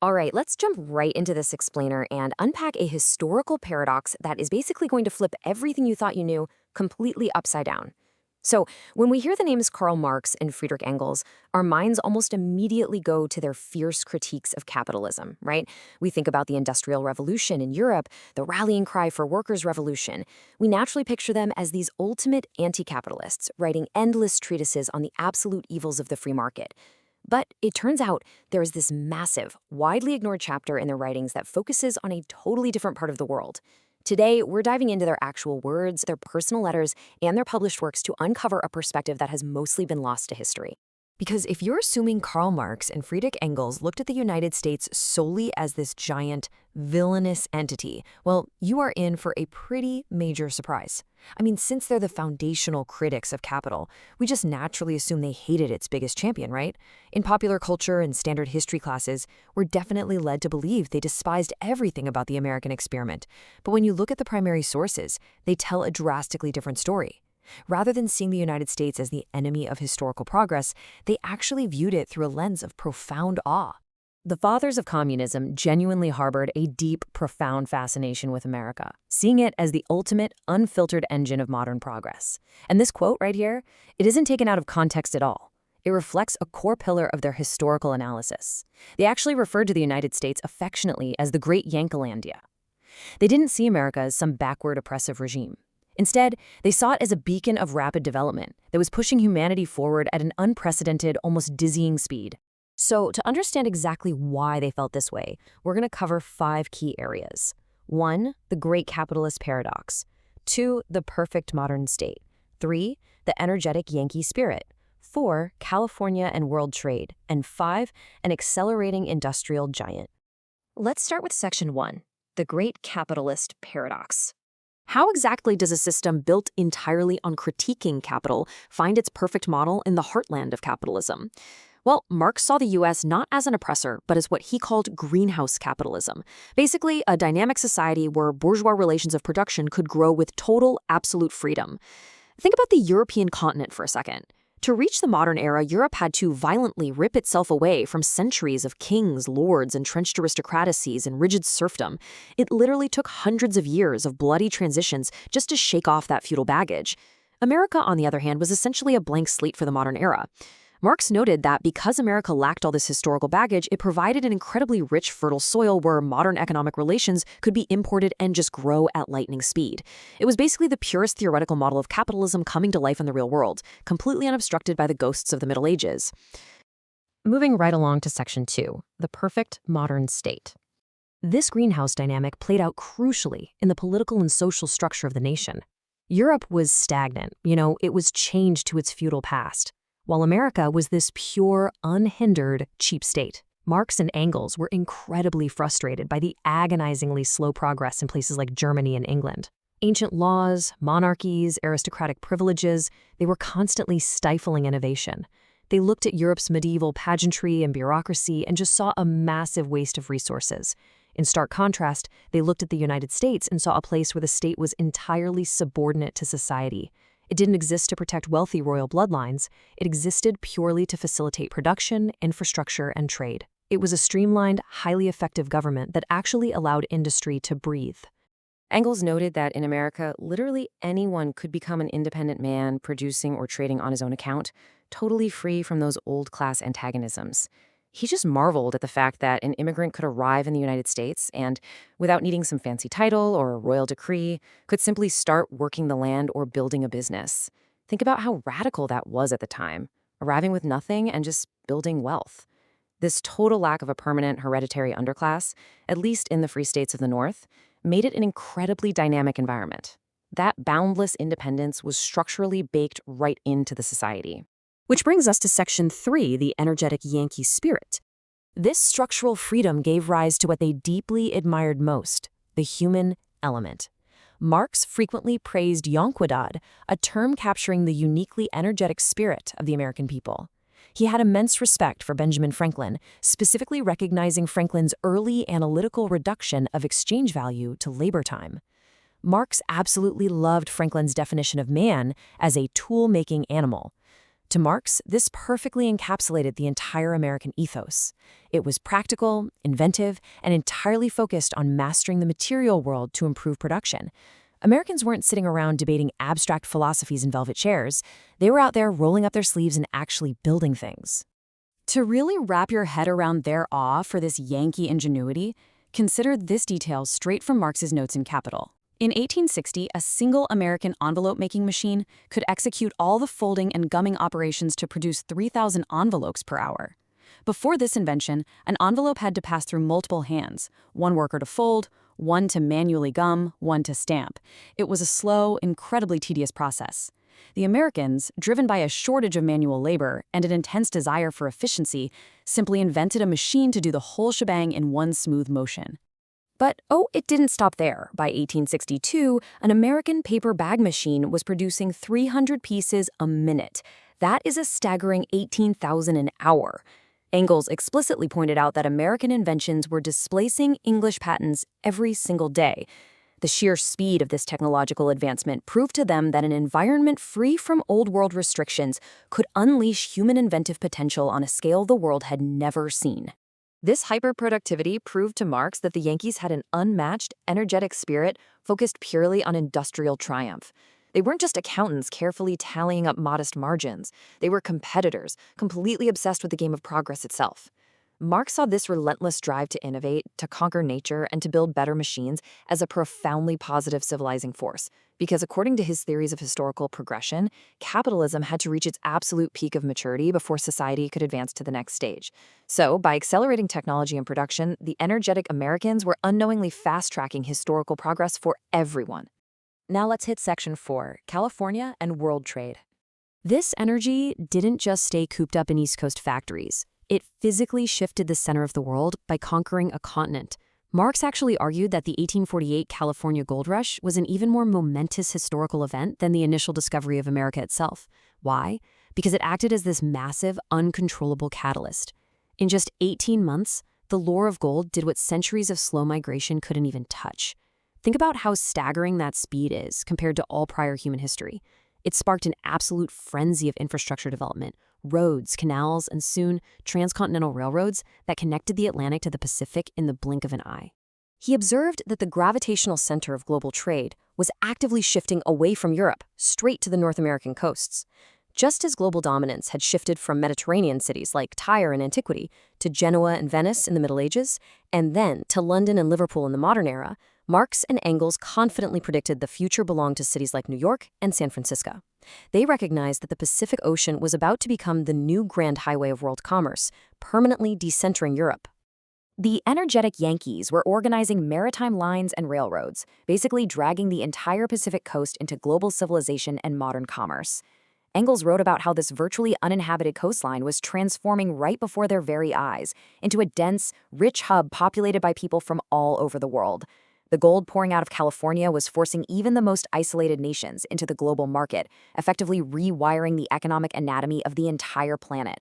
All right, let's jump right into this explainer and unpack a historical paradox that is basically going to flip everything you thought you knew completely upside down. So, when we hear the names Karl Marx and Friedrich Engels, our minds almost immediately go to their fierce critiques of capitalism, right? We think about the Industrial Revolution in Europe, the rallying cry for workers' revolution. We naturally picture them as these ultimate anti-capitalists, writing endless treatises on the absolute evils of the free market. But it turns out there is this massive, widely ignored chapter in their writings that focuses on a totally different part of the world. Today, we're diving into their actual words, their personal letters, and their published works to uncover a perspective that has mostly been lost to history. Because if you're assuming Karl Marx and Friedrich Engels looked at the United States solely as this giant, villainous entity, well, you are in for a pretty major surprise. I mean, since they're the foundational critics of capital, we just naturally assume they hated its biggest champion, right? In popular culture and standard history classes, we're definitely led to believe they despised everything about the American experiment. But when you look at the primary sources, they tell a drastically different story. Rather than seeing the United States as the enemy of historical progress, they actually viewed it through a lens of profound awe. The fathers of communism genuinely harbored a deep, profound fascination with America, seeing it as the ultimate, unfiltered engine of modern progress. And this quote right here, it isn't taken out of context at all. It reflects a core pillar of their historical analysis. They actually referred to the United States affectionately as the Great Yankeelandia. They didn't see America as some backward, oppressive regime. Instead, they saw it as a beacon of rapid development that was pushing humanity forward at an unprecedented, almost dizzying speed. So, to understand exactly why they felt this way, we're going to cover 5 key areas. 1, the great capitalist paradox. 2, the perfect modern state. 3, the energetic Yankee spirit. 4, California and world trade. And 5, an accelerating industrial giant. Let's start with section 1, the great capitalist paradox. How exactly does a system built entirely on critiquing capital find its perfect model in the heartland of capitalism? Well, Marx saw the U.S. not as an oppressor, but as what he called greenhouse capitalism. Basically, a dynamic society where bourgeois relations of production could grow with total, absolute freedom. Think about the European continent for a second. To reach the modern era, Europe had to violently rip itself away from centuries of kings, lords, entrenched aristocracies, and rigid serfdom. It literally took hundreds of years of bloody transitions just to shake off that feudal baggage. America, on the other hand, was essentially a blank slate for the modern era. Marx noted that because America lacked all this historical baggage, it provided an incredibly rich, fertile soil where modern economic relations could be imported and just grow at lightning speed. It was basically the purest theoretical model of capitalism coming to life in the real world, completely unobstructed by the ghosts of the Middle Ages. Moving right along to section 2, the perfect modern state. This greenhouse dynamic played out crucially in the political and social structure of the nation. Europe was stagnant, it was chained to its feudal past, while America was this pure, unhindered, cheap state. Marx and Engels were incredibly frustrated by the agonizingly slow progress in places like Germany and England. Ancient laws, monarchies, aristocratic privileges, they were constantly stifling innovation. They looked at Europe's medieval pageantry and bureaucracy and just saw a massive waste of resources. In stark contrast, they looked at the United States and saw a place where the state was entirely subordinate to society. It didn't exist to protect wealthy royal bloodlines. It existed purely to facilitate production, infrastructure, and trade. It was a streamlined, highly effective government that actually allowed industry to breathe. Engels noted that in America, literally anyone could become an independent man producing or trading on his own account, totally free from those old-class antagonisms. He just marveled at the fact that an immigrant could arrive in the United States and, without needing some fancy title or a royal decree, could simply start working the land or building a business. Think about how radical that was at the time, arriving with nothing and just building wealth. This total lack of a permanent hereditary underclass, at least in the free states of the North, made it an incredibly dynamic environment. That boundless independence was structurally baked right into the society. Which brings us to section 3, the energetic Yankee spirit. This structural freedom gave rise to what they deeply admired most, the human element. Marx frequently praised Yankeeland, a term capturing the uniquely energetic spirit of the American people. He had immense respect for Benjamin Franklin, specifically recognizing Franklin's early analytical reduction of exchange value to labor time. Marx absolutely loved Franklin's definition of man as a tool-making animal. To Marx, this perfectly encapsulated the entire American ethos. It was practical, inventive, and entirely focused on mastering the material world to improve production. Americans weren't sitting around debating abstract philosophies in velvet chairs. They were out there rolling up their sleeves and actually building things. To really wrap your head around their awe for this Yankee ingenuity, consider this detail straight from Marx's notes in Capital. In 1860, a single American envelope-making machine could execute all the folding and gumming operations to produce 3,000 envelopes per hour. Before this invention, an envelope had to pass through multiple hands, one worker to fold, one to manually gum, one to stamp. It was a slow, incredibly tedious process. The Americans, driven by a shortage of manual labor and an intense desire for efficiency, simply invented a machine to do the whole shebang in one smooth motion. But, it didn't stop there. By 1862, an American paper bag machine was producing 300 pieces a minute. That is a staggering 18,000 an hour. Engels explicitly pointed out that American inventions were displacing English patents every single day. The sheer speed of this technological advancement proved to them that an environment free from old-world restrictions could unleash human inventive potential on a scale the world had never seen. This hyperproductivity proved to Marx that the Yankees had an unmatched, energetic spirit focused purely on industrial triumph. They weren't just accountants carefully tallying up modest margins. They were competitors, completely obsessed with the game of progress itself. Marx saw this relentless drive to innovate, to conquer nature, and to build better machines as a profoundly positive civilizing force, because according to his theories of historical progression, capitalism had to reach its absolute peak of maturity before society could advance to the next stage. So, by accelerating technology and production, the energetic Americans were unknowingly fast-tracking historical progress for everyone. Now let's hit Section 4, California and World Trade. This energy didn't just stay cooped up in East Coast factories. It physically shifted the center of the world by conquering a continent. Marx actually argued that the 1848 California gold rush was an even more momentous historical event than the initial discovery of America itself. Why? Because it acted as this massive, uncontrollable catalyst. In just 18 months, the lure of gold did what centuries of slow migration couldn't even touch. Think about how staggering that speed is compared to all prior human history. It sparked an absolute frenzy of infrastructure development, roads, canals, and soon transcontinental railroads that connected the Atlantic to the Pacific in the blink of an eye. He observed that the gravitational center of global trade was actively shifting away from Europe, straight to the North American coasts. Just as global dominance had shifted from Mediterranean cities like Tyre in antiquity to Genoa and Venice in the Middle Ages, and then to London and Liverpool in the modern era, Marx and Engels confidently predicted the future belonged to cities like New York and San Francisco. They recognized that the Pacific Ocean was about to become the new grand highway of world commerce, permanently decentering Europe. The energetic Yankees were organizing maritime lines and railroads, basically dragging the entire Pacific coast into global civilization and modern commerce. Engels wrote about how this virtually uninhabited coastline was transforming right before their very eyes into a dense, rich hub populated by people from all over the world. The gold pouring out of California was forcing even the most isolated nations into the global market, effectively rewiring the economic anatomy of the entire planet.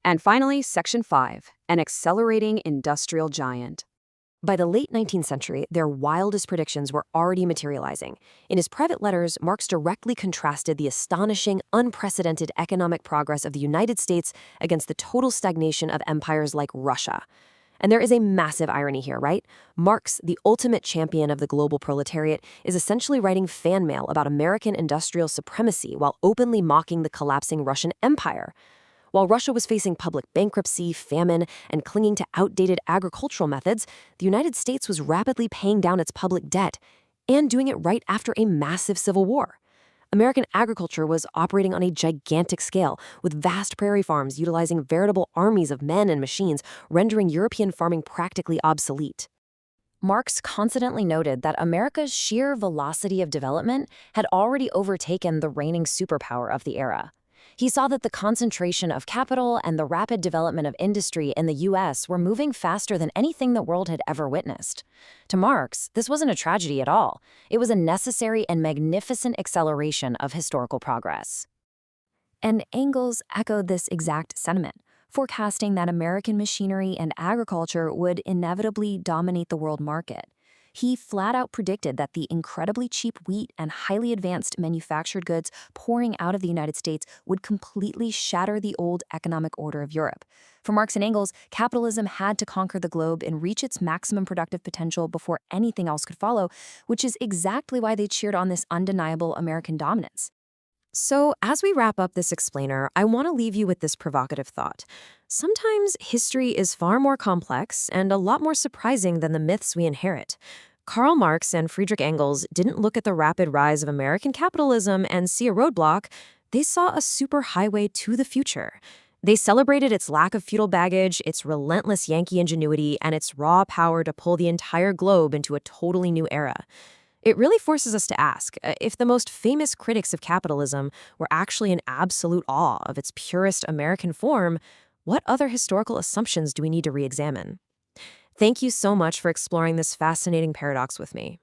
And finally, Section 5, an accelerating industrial giant. By the late 19th century, their wildest predictions were already materializing. In his private letters, Marx directly contrasted the astonishing, unprecedented economic progress of the United States against the total stagnation of empires like Russia. And there is a massive irony here, right? Marx, the ultimate champion of the global proletariat, is essentially writing fan mail about American industrial supremacy while openly mocking the collapsing Russian empire. While Russia was facing public bankruptcy, famine, and clinging to outdated agricultural methods, the United States was rapidly paying down its public debt and doing it right after a massive civil war. American agriculture was operating on a gigantic scale, with vast prairie farms utilizing veritable armies of men and machines, rendering European farming practically obsolete. Marx confidently noted that America's sheer velocity of development had already overtaken the reigning superpower of the era. He saw that the concentration of capital and the rapid development of industry in the U.S. were moving faster than anything the world had ever witnessed. To Marx, this wasn't a tragedy at all. It was a necessary and magnificent acceleration of historical progress. And Engels echoed this exact sentiment, forecasting that American machinery and agriculture would inevitably dominate the world market. He flat out predicted that the incredibly cheap wheat and highly advanced manufactured goods pouring out of the United States would completely shatter the old economic order of Europe. For Marx and Engels, capitalism had to conquer the globe and reach its maximum productive potential before anything else could follow, which is exactly why they cheered on this undeniable American dominance. So, as we wrap up this explainer, I want to leave you with this provocative thought. Sometimes history is far more complex and a lot more surprising than the myths we inherit. Karl Marx and Friedrich Engels didn't look at the rapid rise of American capitalism and see a roadblock. They saw a superhighway to the future. They celebrated its lack of feudal baggage, its relentless Yankee ingenuity, and its raw power to pull the entire globe into a totally new era. It really forces us to ask, if the most famous critics of capitalism were actually in absolute awe of its purest American form, what other historical assumptions do we need to re-examine? Thank you so much for exploring this fascinating paradox with me.